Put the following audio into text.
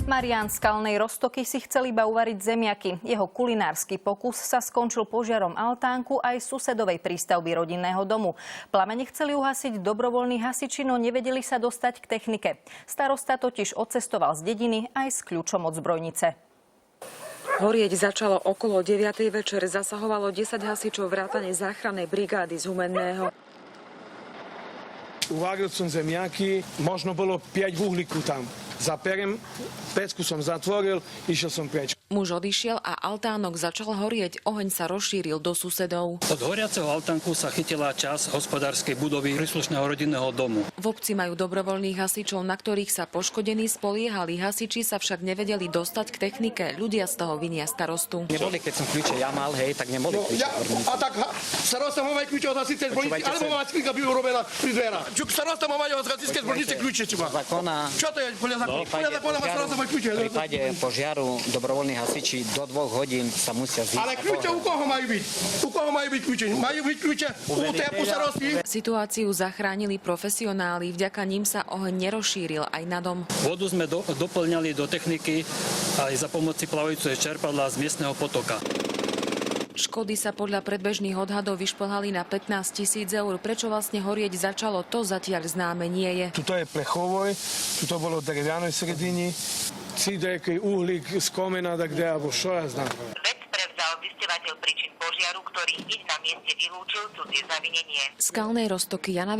Marián z Skalnej Roztoky si chcel iba uvariť zemiaky. Jeho kulinársky pokus sa skončil požiarom altánku aj susedovej prístavby rodinného domu. Plamene chceli uhasiť dobrovoľní hasiči, no nevedeli sa dostať k technike. Starosta totiž odcestoval z dediny aj s kľúčom od zbrojnice. Horieť začalo okolo 9. večer. Zasahovalo 10 hasičov vrátane záchrannej brigády z Humenného. Uvaril som zemiaky, možno bolo 5 v uhlíku tam. Zaperem, pecku som zatvoril, išiel som preč. Muž odišiel a altánok začal horieť. Oheň sa rozšíril do susedov. Od horiaceho altánku sa chytila časť hospodárskej budovy príslušného rodinného domu. V obci majú dobrovoľných hasičov, na ktorých sa poškodení spoliehali. Hasiči sa však nevedeli dostať k technike. Ľudia z toho vinia starostu. Neboli, keď som kľúče ja mal, hej, tak neboli kľúče. A tak starosta má mať kľúče od hasičskej zbrojnice, alebo má mať skrinka by urobená pri dverách. Starosta má mať od hasičskej zbrojnice kľúče, či má. Čo to je? Podľa zákona má starosta mať kľúče. V prípade požiaru dobrovoľní hasiči do 2 hodín sa musia zísť. Ale kľúče u koho majú byť? U koho majú byť kľúče? Majú byť kľúče u tépu starosti? Situáciu zachránili profesionáli. Vďaka ním sa oheň nerozšíril aj na dom. Vodu sme doplňali do techniky aj za pomoci plavajúceho čerpadla z miestneho potoka. Škody sa podľa predbežných odhadov vyšplhali na 15 000 eur. Prečo vlastne horieť začalo, to zatiaľ známe nie je. Tuto je plechovoj, tuto bolo drevjanej sredini, cidekej uhlík z komena, tak kde, alebo čo ja znam. Vec prevzal zistevateľ príčin požiaru, ktorý hneď na mieste vylúčil cudzie zavinenie. Z Skalnej Roztoky Jana